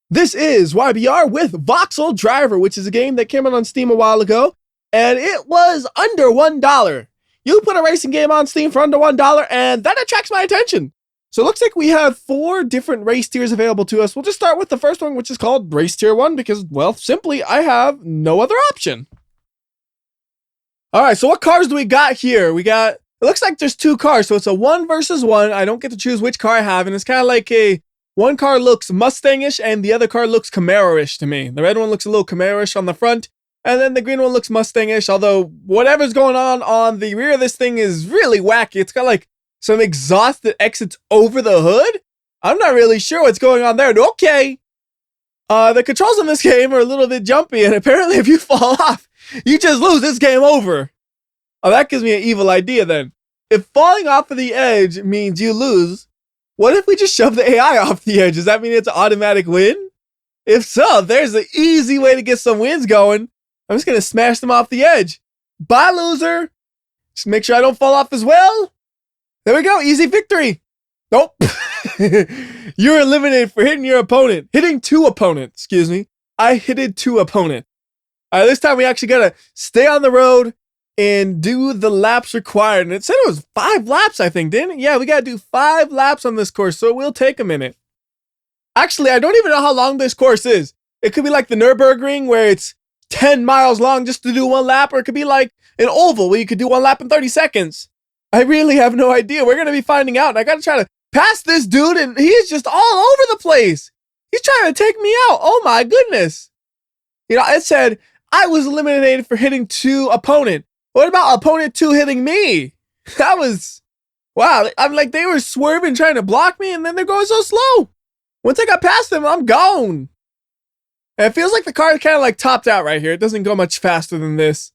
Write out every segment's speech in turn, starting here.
This is WhyBeAre with Voxel Driver, which is a game that came out on Steam a while ago, and it was under $1. You put a racing game on Steam for under $1, and that attracts my attention. So it looks like we have 4 different race tiers available to us. We'll just start with the first one, which is called Race Tier 1, because, well, simply, I have no other option. Alright, so what cars do we got here? It looks like there's 2 cars, so it's a 1 versus 1. I don't get to choose which car I have, and it's kind of like one car looks Mustang-ish, and the other car looks Camaro-ish to me. The red one looks a little Camaro-ish on the front, and then the green one looks Mustang-ish, although whatever's going on the rear of this thing is really wacky. It's got like some exhaust that exits over the hood. I'm not really sure what's going on there. Okay. The controls in this game are a little bit jumpy, and apparently if you fall off, you just lose. This game over. Oh, that gives me an evil idea then. If falling off of the edge means you lose, what if we just shove the AI off the edge? Does that mean it's an automatic win? If so, there's an easy way to get some wins going. I'm just going to smash them off the edge. Bye, loser. Just make sure I don't fall off as well. There we go. Easy victory. Nope. You're eliminated for hitting your opponent. Hitting 2 opponents. Excuse me. I hitted 2 opponents. All right, this time we actually got to stay on the road and do the laps required. And it said it was 5 laps, I think, didn't it? Yeah, we got to do 5 laps on this course, so it will take a minute. Actually, I don't even know how long this course is. It could be like the Nürburgring, where it's 10 miles long just to do 1 lap, or it could be like an oval, where you could do 1 lap in 30 seconds. I really have no idea. We're going to be finding out, and I got to try to pass this dude, and he's just all over the place. He's trying to take me out. Oh, my goodness. You know, it said I was eliminated for hitting 2 opponents. What about opponent 2 hitting me? That was, wow. I'm like, they were swerving, trying to block me, and then they're going so slow. Once I got past them, I'm gone. And it feels like the car kind of like topped out right here. It doesn't go much faster than this.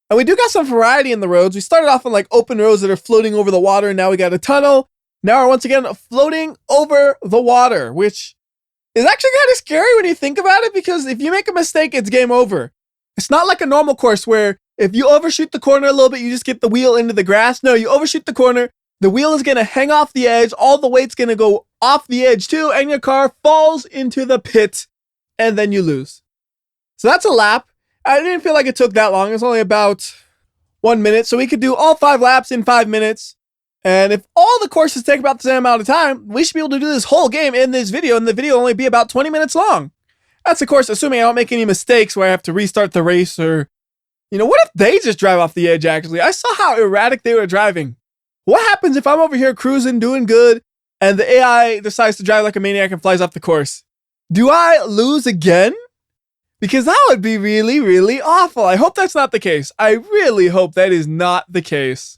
And we do got some variety in the roads. We started off on like open roads that are floating over the water, and now we got a tunnel. Now we're once again floating over the water, which is actually kind of scary when you think about it, because if you make a mistake, it's game over. It's not like a normal course where if you overshoot the corner a little bit, you just get the wheel into the grass. No, you overshoot the corner, the wheel is going to hang off the edge, all the weight's going to go off the edge too, and your car falls into the pit, and then you lose. So that's a lap. I didn't feel like it took that long. It was only about 1 minute, so we could do all 5 laps in 5 minutes. And if all the courses take about the same amount of time, we should be able to do this whole game in this video, and the video will only be about 20 minutes long. That's, of course, assuming I don't make any mistakes where I have to restart the race, or, you know, what if they just drive off the edge, actually? I saw how erratic they were driving. What happens if I'm over here cruising, doing good, and the AI decides to drive like a maniac and flies off the course? Do I lose again? Because that would be really, really awful. I hope that's not the case. I really hope that is not the case.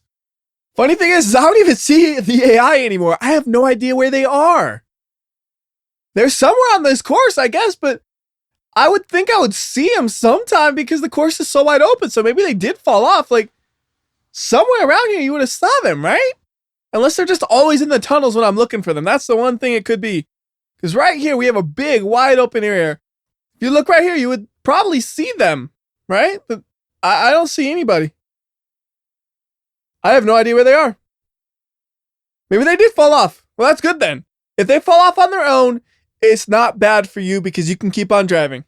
Funny thing is, I don't even see the AI anymore. I have no idea where they are. They're somewhere on this course, I guess, but I would think I would see them sometime because the course is so wide open. So maybe they did fall off. Like, somewhere around here, you would have saw them, right? Unless they're just always in the tunnels when I'm looking for them. That's the one thing it could be. Because right here, we have a big, wide open area. If you look right here, you would probably see them, right? But I don't see anybody. I have no idea where they are. Maybe they did fall off. Well, that's good then. If they fall off on their own, it's not bad for you because you can keep on driving.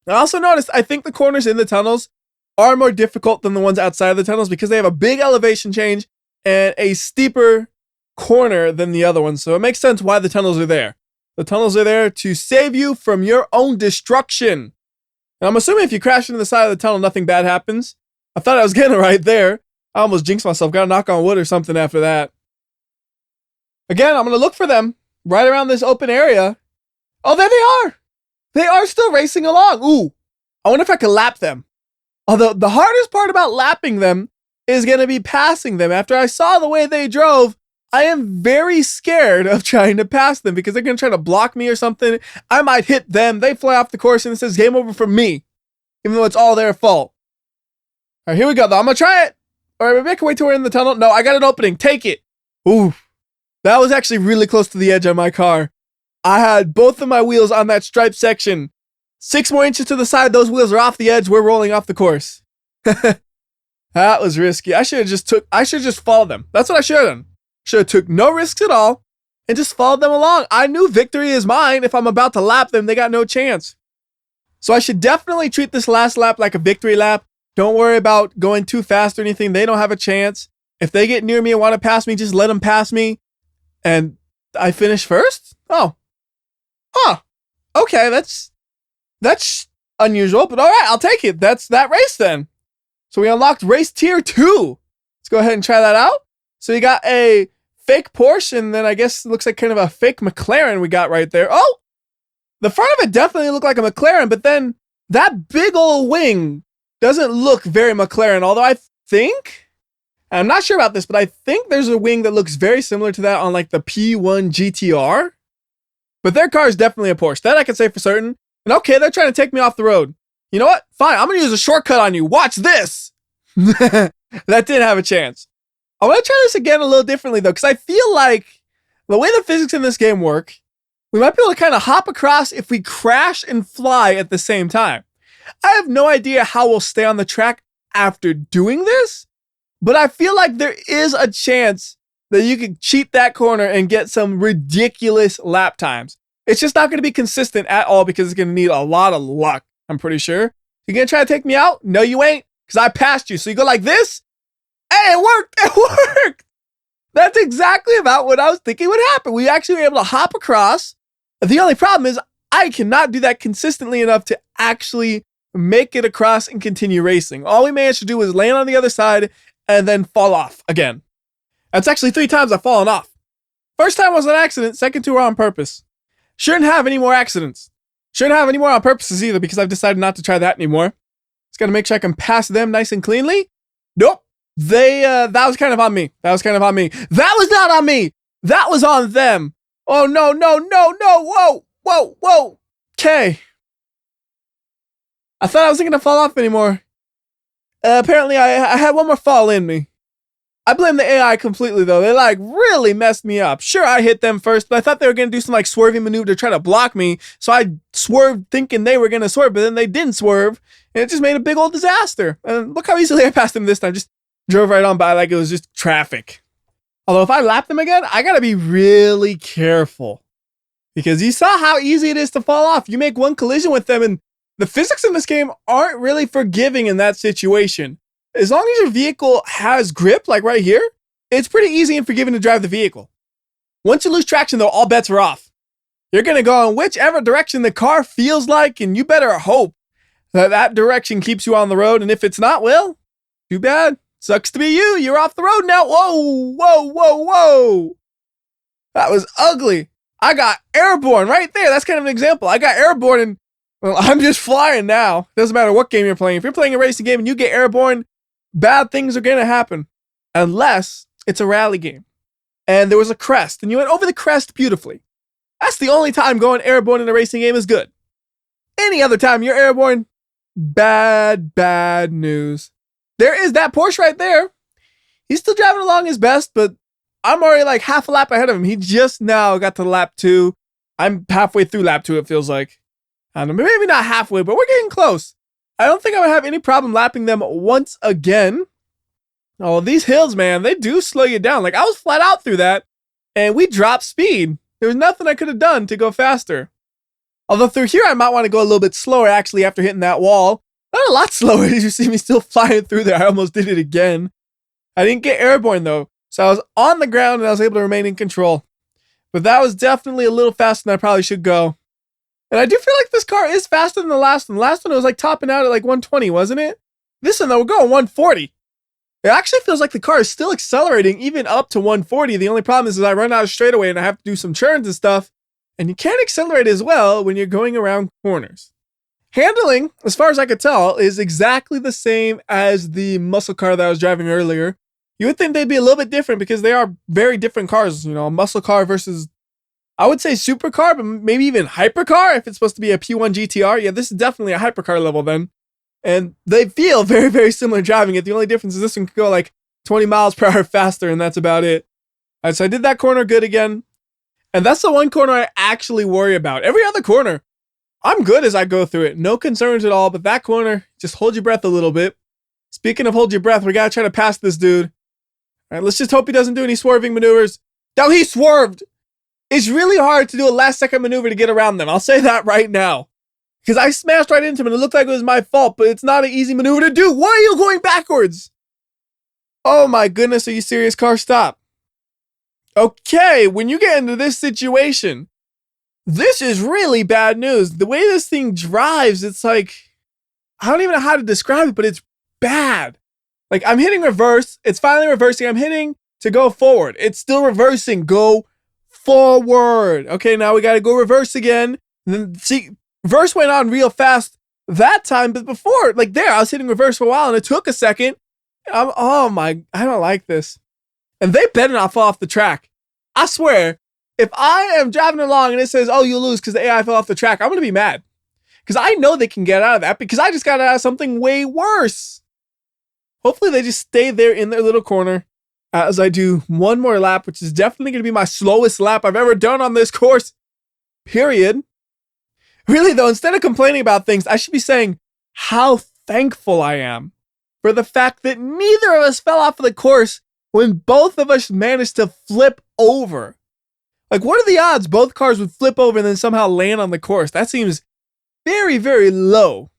I also noticed, I think the corners in the tunnels are more difficult than the ones outside of the tunnels because they have a big elevation change and a steeper corner than the other ones. So it makes sense why the tunnels are there. The tunnels are there to save you from your own destruction. And I'm assuming if you crash into the side of the tunnel, nothing bad happens. I thought I was getting it right there. I almost jinxed myself. Got to knock on wood or something after that. Again, I'm going to look for them right around this open area. Oh, there they are. They are still racing along. Ooh, I wonder if I can lap them. Although the hardest part about lapping them is going to be passing them. After I saw the way they drove, I am very scared of trying to pass them because they're going to try to block me or something. I might hit them. They fly off the course and it says game over for me, even though it's all their fault. All right, here we go, though. I'm going to try it. All right, maybe I can wait till we're in the tunnel. No, I got an opening. Take it. Ooh, that was actually really close to the edge on my car. I had both of my wheels on that striped section. 6 more inches to the side. Those wheels are off the edge. We're rolling off the course. That was risky. I should have just followed them. That's what I should have done. Should have took no risks at all and just followed them along. I knew victory is mine. If I'm about to lap them, they got no chance. So I should definitely treat this last lap like a victory lap. Don't worry about going too fast or anything. They don't have a chance. If they get near me and want to pass me, just let them pass me. And I finish first? Oh. Huh. Okay, that's unusual, but all right, I'll take it. That's that race then. So we unlocked race tier 2. Let's go ahead and try that out. So you got a fake Porsche, and then I guess it looks like kind of a fake McLaren we got right there. Oh, the front of it definitely looked like a McLaren, but then that big old wing doesn't look very McLaren, although I think, I'm not sure about this, but I think there's a wing that looks very similar to that on like the P1 GTR. But their car is definitely a Porsche. That I can say for certain. And okay, they're trying to take me off the road. You know what? Fine, I'm going to use a shortcut on you. Watch this. That didn't have a chance. I want to try this again a little differently, though, because I feel like the way the physics in this game work, we might be able to kind of hop across if we crash and fly at the same time. I have no idea how we'll stay on the track after doing this, but I feel like there is a chance that you could cheat that corner and get some ridiculous lap times. It's just not going to be consistent at all because it's going to need a lot of luck, I'm pretty sure. You going to try to take me out? No, you ain't, because I passed you. So you go like this. Hey, it worked. It worked. That's exactly about what I was thinking would happen. We actually were able to hop across. The only problem is I cannot do that consistently enough to actually make it across and continue racing. All we managed to do was land on the other side and then fall off again. That's actually 3 times I've fallen off. First time was an accident. Second 2 were on purpose. Shouldn't have any more accidents. Shouldn't have any more on purposes either because I've decided not to try that anymore. Just gotta make sure I can pass them nice and cleanly. Nope. That was kind of on me. That was not on me. That was on them. Oh, no. Whoa. Okay. I thought I wasn't going to fall off anymore. Apparently, I had one more fall in me. I blame the AI completely, though. They, like, really messed me up. Sure, I hit them first, but I thought they were going to do some, like, swerving maneuver to try to block me. So I swerved thinking they were going to swerve, but then they didn't swerve. And it just made a big old disaster. And look how easily I passed them this time. Just drove right on by like it was just traffic. Although if I lap them again, I gotta be really careful. Because you saw how easy it is to fall off. You make one collision with them and the physics in this game aren't really forgiving in that situation. As long as your vehicle has grip, like right here, it's pretty easy and forgiving to drive the vehicle. Once you lose traction though, all bets are off. You're gonna go in whichever direction the car feels like, and you better hope that that direction keeps you on the road. And if it's not, well, too bad. Sucks to be you. You're off the road now. Whoa. That was ugly. I got airborne right there. That's kind of an example. I got airborne and, well, I'm just flying now. Doesn't matter what game you're playing. If you're playing a racing game and you get airborne, bad things are going to happen. Unless it's a rally game. And there was a crest and you went over the crest beautifully. That's the only time going airborne in a racing game is good. Any other time you're airborne, bad news. There is that Porsche right there. He's still driving along his best, but I'm already like half a lap ahead of him. He just now got to lap 2. I'm halfway through lap 2, it feels like. I don't know, maybe not halfway, but we're getting close. I don't think I would have any problem lapping them once again. Oh, these hills, man, they do slow you down. Like, I was flat out through that, and we dropped speed. There was nothing I could have done to go faster. Although through here, I might want to go a little bit slower, actually, after hitting that wall. Not a lot slower. As you see me still flying through there. I almost did it again. I didn't get airborne though. So I was on the ground and I was able to remain in control. But that was definitely a little faster than I probably should go. And I do feel like this car is faster than the last one. The last one it was like topping out at like 120, wasn't it? This one though, we're going 140. It actually feels like the car is still accelerating even up to 140. The only problem is I run out of straightaway and I have to do some turns and stuff. And you can't accelerate as well when you're going around corners. Handling, as far as I could tell, is exactly the same as the muscle car that I was driving earlier. You would think they'd be a little bit different because they are very different cars. You know, a muscle car versus, I would say supercar, but maybe even hypercar if it's supposed to be a P1 GTR. Yeah, this is definitely a hypercar level then. And they feel very similar driving it. The only difference is this one can go like 20 miles per hour faster, and that's about it. All right, so I did that corner good again. And that's the one corner I actually worry about. Every other corner, I'm good as I go through it. No concerns at all, but that corner, just hold your breath a little bit. Speaking of hold your breath, we gotta try to pass this dude. All right, let's just hope he doesn't do any swerving maneuvers. No, he swerved! It's really hard to do a last second maneuver to get around them. I'll say that right now. Because I smashed right into him and it looked like it was my fault, but it's not an easy maneuver to do. Why are you going backwards? Oh my goodness, are you serious? Car, stop. Okay, when you get into this situation, this is really bad news. The way this thing drives, it's like, I don't even know how to describe it, but it's bad. Like, I'm hitting reverse. It's finally reversing. I'm hitting to go forward. It's still reversing. Go forward. Okay, now we got to go reverse again. And then, see, reverse went on real fast that time, but before, like there, I was hitting reverse for a while and it took a second. Oh my, I don't like this. And they better not fall off the track. I swear, if I am driving along and it says, oh, you lose because the AI fell off the track, I'm going to be mad. Because I know they can get out of that because I just got out of something way worse. Hopefully they just stay there in their little corner as I do one more lap, which is definitely going to be my slowest lap I've ever done on this course. Period. Really though, instead of complaining about things, I should be saying how thankful I am for the fact that neither of us fell off of the course when both of us managed to flip over. Like, what are the odds both cars would flip over and then somehow land on the course? That seems very, very low.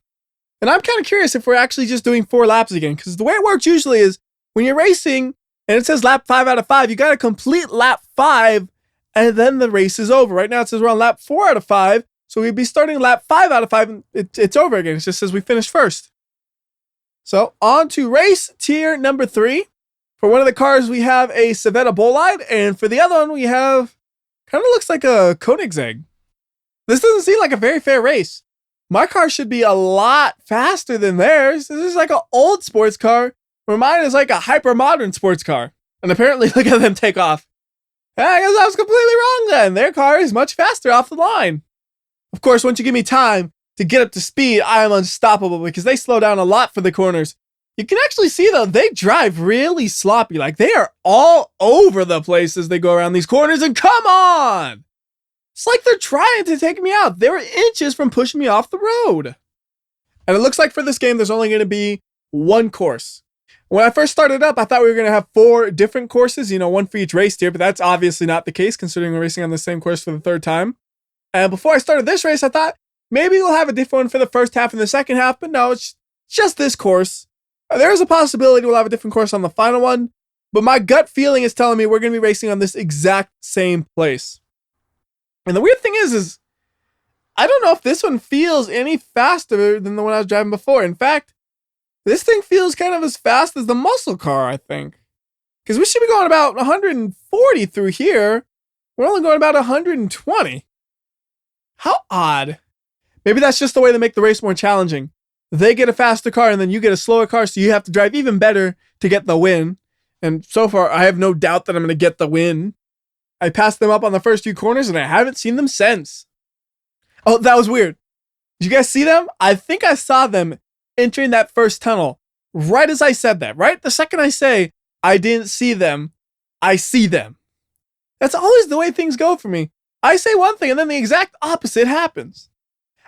And I'm kind of curious if we're actually just doing 4 laps again, because the way it works usually is when you're racing and it says lap 5 out of 5, you got to complete lap 5 and then the race is over. Right now it says we're on lap 4 out of 5. So we'd be starting lap 5 out of 5 and it's over again. It just says we finished first. So on to race tier number 3. For one of the cars, we have a Civetta Bolide, and for the other one, we have kind of looks like a Koenigsegg. This doesn't seem like a very fair race. My car should be a lot faster than theirs. This is like an old sports car, where mine is like a hyper modern sports car. And apparently, look at them take off. I guess I was completely wrong then. Their car is much faster off the line. Of course, once you give me time to get up to speed, I am unstoppable because they slow down a lot for the corners. You can actually see though, they drive really sloppy. Like they are all over the place as they go around these corners, and come on! It's like they're trying to take me out. They were inches from pushing me off the road. And it looks like for this game, there's only going to be 1 course. When I first started up, I thought we were going to have 4 different courses, you know, 1 for each race tier, but that's obviously not the case considering we're racing on the same course for the 3rd time. And before I started this race, I thought maybe we'll have a different one for the first half and the second half, but no, it's just this course. There's a possibility we'll have a different course on the final one, but my gut feeling is telling me we're going to be racing on this exact same place. And the weird thing is I don't know if this one feels any faster than the one I was driving before. In fact, this thing feels kind of as fast as the muscle car, I think. Because we should be going about 140 through here. We're only going about 120. How odd. Maybe that's just the way they make the race more challenging. They get a faster car and then you get a slower car, so you have to drive even better to get the win. And so far, I have no doubt that I'm going to get the win. I passed them up on the first few corners and I haven't seen them since. Oh, that was weird. Did you guys see them? I think I saw them entering that first tunnel right as I said that. Right the second I say I didn't see them, I see them. That's always the way things go for me. I say one thing and then the exact opposite happens.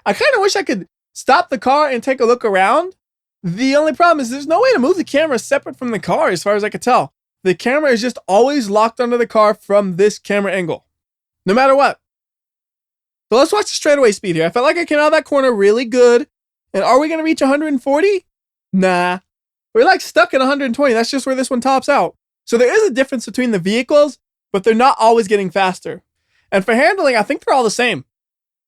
I kind of wish I could stop the car and take a look around. The only problem is there's no way to move the camera separate from the car as far as I could tell. The camera is just always locked onto the car from this camera angle, no matter what. So let's watch the straightaway speed here. I felt like I came out of that corner really good. And are we going to reach 140? Nah. We're like stuck at 120. That's just where this one tops out. So there is a difference between the vehicles, but they're not always getting faster. And for handling, I think they're all the same.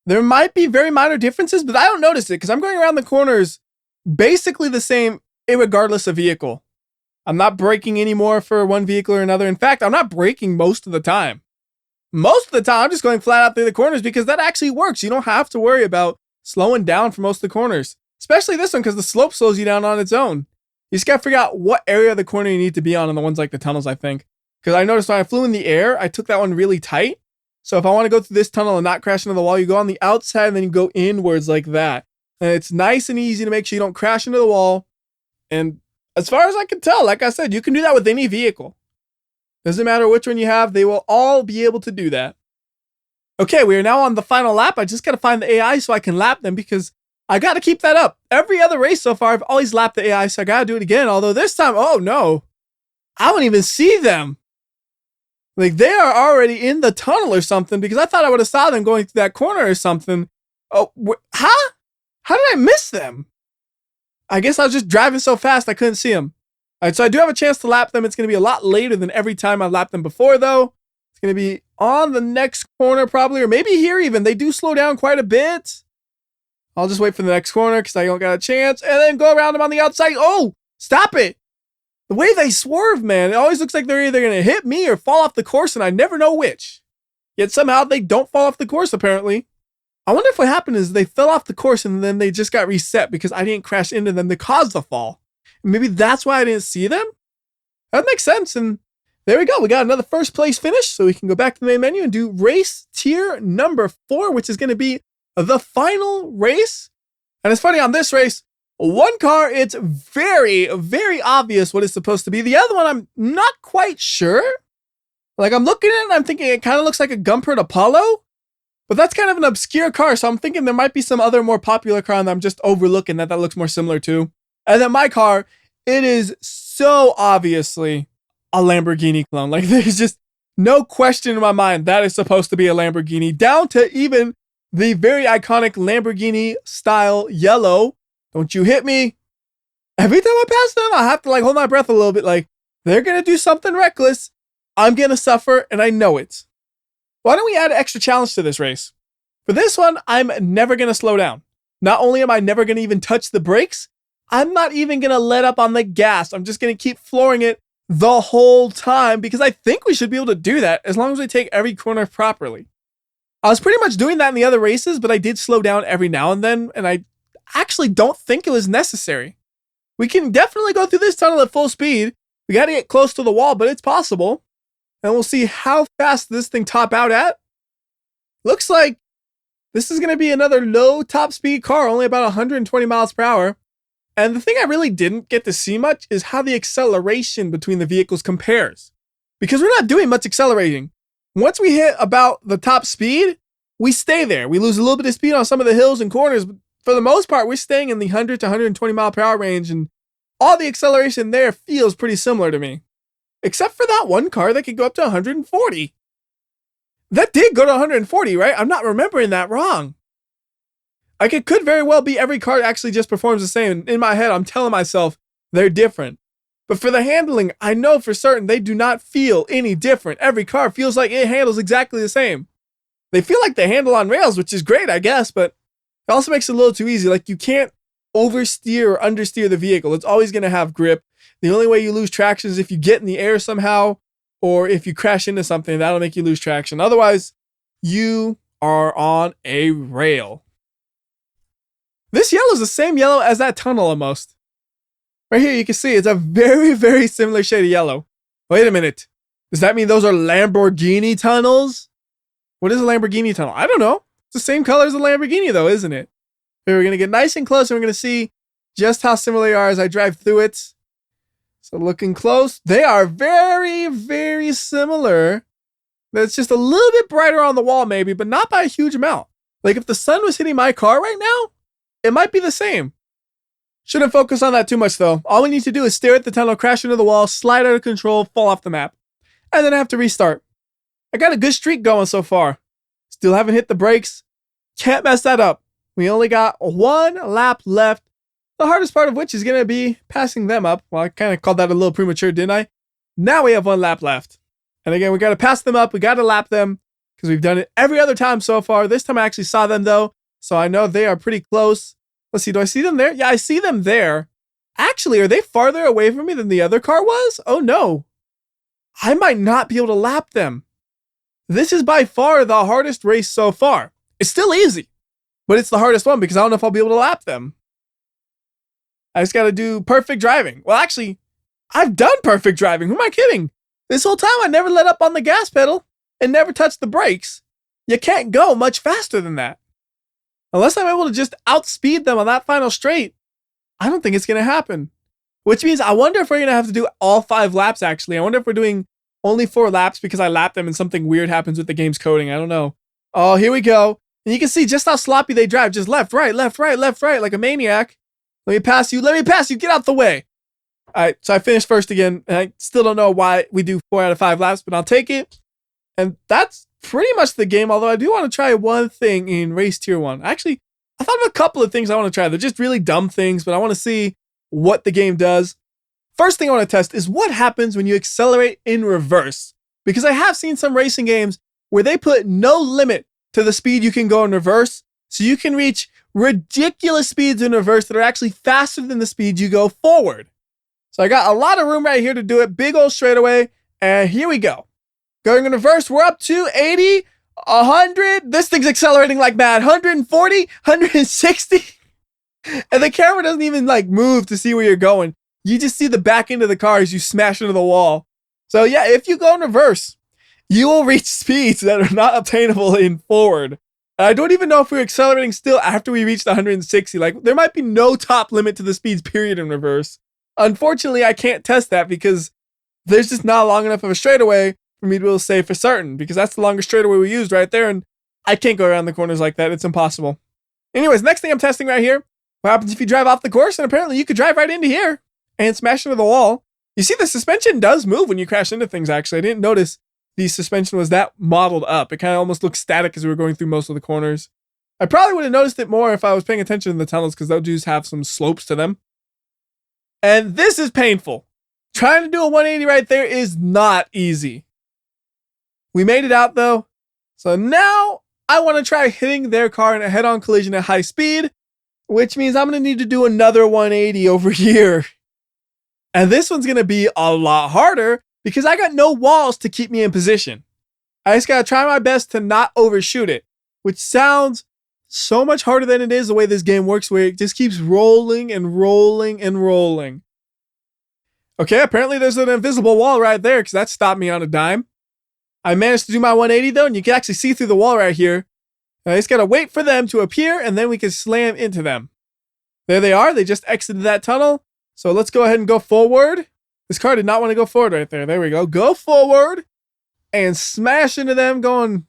There might be very minor differences, but I don't notice it because I'm going around the corners basically the same, irregardless of vehicle. I'm not braking anymore for one vehicle or another. In fact, I'm not braking most of the time. Most of the time, I'm just going flat out through the corners because that actually works. You don't have to worry about slowing down for most of the corners, especially this one because the slope slows you down on its own. You just got to figure out what area of the corner you need to be on the ones like the tunnels, I think. Because I noticed when I flew in the air, I took that one really tight. So if I want to go through this tunnel and not crash into the wall, you go on the outside and then you go inwards like that. And it's nice and easy to make sure you don't crash into the wall. And as far as I can tell, like I said, you can do that with any vehicle. Doesn't matter which one you have, they will all be able to do that. Okay, we are now on the final lap. I just got to find the AI so I can lap them because I got to keep that up. Every other race so far, I've always lapped the AI, so I got to do it again. Although this time, oh no, I don't even see them. Like, they are already in the tunnel or something, because I thought I would have saw them going through that corner or something. Oh, huh? How did I miss them? I guess I was just driving so fast I couldn't see them. All right, so I do have a chance to lap them. It's going to be a lot later than every time I've lapped them before, though. It's going to be on the next corner probably, or maybe here even. They do slow down quite a bit. I'll just wait for the next corner because I don't got a chance. And then go around them on the outside. Oh, stop it. The way they swerve, man, it always looks like they're either going to hit me or fall off the course, and I never know which. Yet somehow they don't fall off the course, apparently. I wonder if what happened is they fell off the course and then they just got reset because I didn't crash into them to cause the fall. Maybe that's why I didn't see them? That makes sense. And there we go. We got another first place finish. So we can go back to the main menu and do race tier number 4, which is going to be the final race. And it's funny, on this race, one car, it's very, very obvious what it's supposed to be. The other one, I'm not quite sure. Like, I'm looking at it and I'm thinking it kind of looks like a Gumpert Apollo. But that's kind of an obscure car, so I'm thinking there might be some other more popular car that I'm just overlooking that looks more similar to. And then my car, it is so obviously a Lamborghini clone. Like, there's just no question in my mind that is supposed to be a Lamborghini, down to even the very iconic Lamborghini style yellow. Don't you hit me. Every time I pass them, I have to like hold my breath a little bit, like they're going to do something reckless. I'm going to suffer, and I know it. Why don't we add an extra challenge to this race? For this one, I'm never going to slow down. Not only am I never going to even touch the brakes, I'm not even going to let up on the gas. I'm just going to keep flooring it the whole time because I think we should be able to do that as long as we take every corner properly. I was pretty much doing that in the other races, but I did slow down every now and then, and I actually don't think it was necessary. We can definitely go through this tunnel at full speed. We got to get close to the wall, but it's possible. And we'll see how fast this thing top out at. Looks like this is going to be another low top speed car, only about 120 miles per hour. And the thing I really didn't get to see much is how the acceleration between the vehicles compares. Because we're not doing much accelerating. Once we hit about the top speed, we stay there. We lose a little bit of speed on some of the hills and corners, but for the most part, we're staying in the 100 to 120 mile per hour range, and all the acceleration there feels pretty similar to me. Except for that one car that could go up to 140. That did go to 140, right? I'm not remembering that wrong. Like, it could very well be every car actually just performs the same. In my head, I'm telling myself they're different. But for the handling, I know for certain they do not feel any different. Every car feels like it handles exactly the same. They feel like they handle on rails, which is great, I guess, but it also makes it a little too easy. Like, you can't oversteer or understeer the vehicle. It's always going to have grip. The only way you lose traction is if you get in the air somehow, or if you crash into something, that'll make you lose traction. Otherwise, you are on a rail. This yellow is the same yellow as that tunnel almost. Right here, you can see it's a very, very similar shade of yellow. Wait a minute. Does that mean those are Lamborghini tunnels? What is a Lamborghini tunnel? I don't know. It's the same color as a Lamborghini though, isn't it? Okay, we're going to get nice and close and we're going to see just how similar they are as I drive through it. So looking close, they are very, very similar. It's just a little bit brighter on the wall maybe, but not by a huge amount. Like, if the sun was hitting my car right now, it might be the same. Shouldn't focus on that too much though. All we need to do is stare at the tunnel, crash into the wall, slide out of control, fall off the map. And then I have to restart. I got a good streak going so far. Still haven't hit the brakes. Can't mess that up. We only got one lap left. The hardest part of which is going to be passing them up. Well, I kind of called that a little premature, didn't I? Now we have one lap left. And again, we got to pass them up. We got to lap them because we've done it every other time so far. This time I actually saw them though. So I know they are pretty close. Let's see. Do I see them there? Yeah, I see them there. Actually, are they farther away from me than the other car was? Oh no. I might not be able to lap them. This is by far the hardest race so far. It's still easy, but it's the hardest one because I don't know if I'll be able to lap them. I just got to do perfect driving. Well, actually, I've done perfect driving. Who am I kidding? This whole time, I never let up on the gas pedal and never touched the brakes. You can't go much faster than that. Unless I'm able to just outspeed them on that final straight, I don't think it's going to happen. Which means I wonder if we're going to have to do all 5 laps, actually. I wonder if we're doing only 4 laps because I lapped them and something weird happens with the game's coding. I don't know. Oh, here we go. And you can see just how sloppy they drive. Just left, right, left, right, left, right, like a maniac. Let me pass you. Let me pass you. Get out the way. All right, so I finished first again. And I still don't know why we do 4 out of 5 laps, but I'll take it. And that's pretty much the game, although I do want to try one thing in Race Tier 1. Actually, I thought of a couple of things I want to try. They're just really dumb things, but I want to see what the game does. First thing I want to test is what happens when you accelerate in reverse. Because I have seen some racing games where they put no limit to the speed you can go in reverse. So you can reach ridiculous speeds in reverse that are actually faster than the speed you go forward. So I got a lot of room right here to do it. Big old straightaway. And here we go. Going in reverse, we're up to 80, 100. This thing's accelerating like mad. 140, 160. And the camera doesn't even like move to see where you're going. You just see the back end of the car as you smash into the wall. So yeah, if you go in reverse, you will reach speeds that are not obtainable in forward. And I don't even know if we're accelerating still after we reach the 160. Like, there might be no top limit to the speeds, period, in reverse. Unfortunately, I can't test that because there's just not long enough of a straightaway for me to be able to say for certain, because that's the longest straightaway we used right there, and I can't go around the corners like that. It's impossible. Anyways, next thing I'm testing right here, what happens if you drive off the course? And apparently you could drive right into here and smash into the wall. You see the suspension does move when you crash into things, actually. I didn't notice the suspension was that modeled up. It kind of almost looked static as we were going through most of the corners. I probably would have noticed it more if I was paying attention to the tunnels, because those do have some slopes to them. And this is painful. Trying to do a 180 right there is not easy. We made it out though. So now I want to try hitting their car in a head-on collision at high speed, which means I'm going to need to do another 180 over here. And this one's going to be a lot harder because I got no walls to keep me in position. I just got to try my best to not overshoot it, which sounds so much harder than it is the way this game works, where it just keeps rolling and rolling and rolling. Okay, apparently there's an invisible wall right there because that stopped me on a dime. I managed to do my 180 though, and you can actually see through the wall right here. I just got to wait for them to appear, and then we can slam into them. There they are. They just exited that tunnel. So let's go ahead and go forward. This car did not want to go forward right there. There we go. Go forward and smash into them, going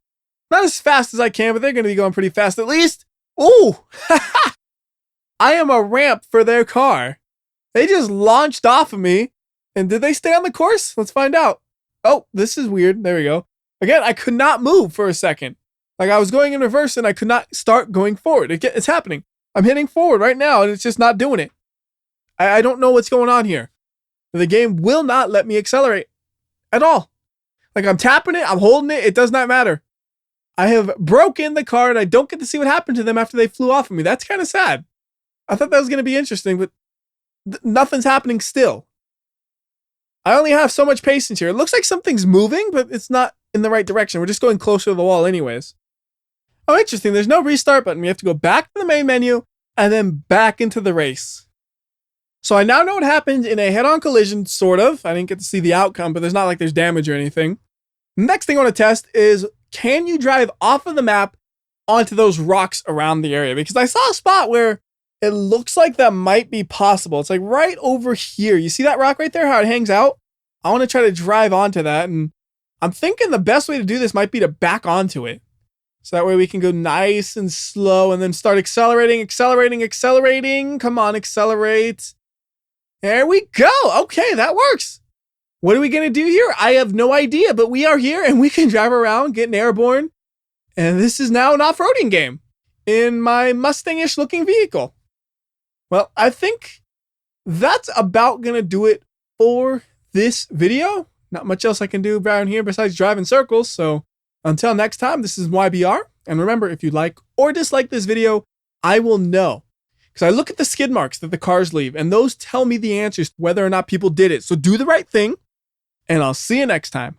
not as fast as I can, but they're going to be going pretty fast at least. Ooh, I am a ramp for their car. They just launched off of me. And did they stay on the course? Let's find out. Oh, this is weird. There we go. Again, I could not move for a second. Like, I was going in reverse and I could not start going forward. It's happening. I'm hitting forward right now and it's just not doing it. I don't know what's going on here. The game will not let me accelerate at all. Like, I'm tapping it, I'm holding it, it does not matter. I have broken the car and I don't get to see what happened to them after they flew off of me. That's kind of sad. I thought that was going to be interesting, but nothing's happening still. I only have so much patience here. It looks like something's moving, but it's not in the right direction. We're just going closer to the wall anyways. Oh, interesting. There's no restart button. We have to go back to the main menu and then back into the race. So I now know what happened in a head-on collision, sort of. I didn't get to see the outcome, but there's not like there's damage or anything. Next thing I want to test is, can you drive off of the map onto those rocks around the area? Because I saw a spot where it looks like that might be possible. It's like right over here. You see that rock right there, how it hangs out? I want to try to drive onto that. And I'm thinking the best way to do this might be to back onto it. So that way we can go nice and slow and then start accelerating, accelerating. Come on, accelerate. There we go. Okay, that works. What are we going to do here? I have no idea, but we are here and we can drive around, getting airborne. And this is now an off-roading game in my Mustang-ish looking vehicle. Well, I think that's about going to do it for this video. Not much else I can do around here besides drive in circles. So until next time, this is WhyBeAre. And remember, if you like or dislike this video, I will know. Because I look at the skid marks that the cars leave, and those tell me the answers to whether or not people did it. So do the right thing, and I'll see you next time.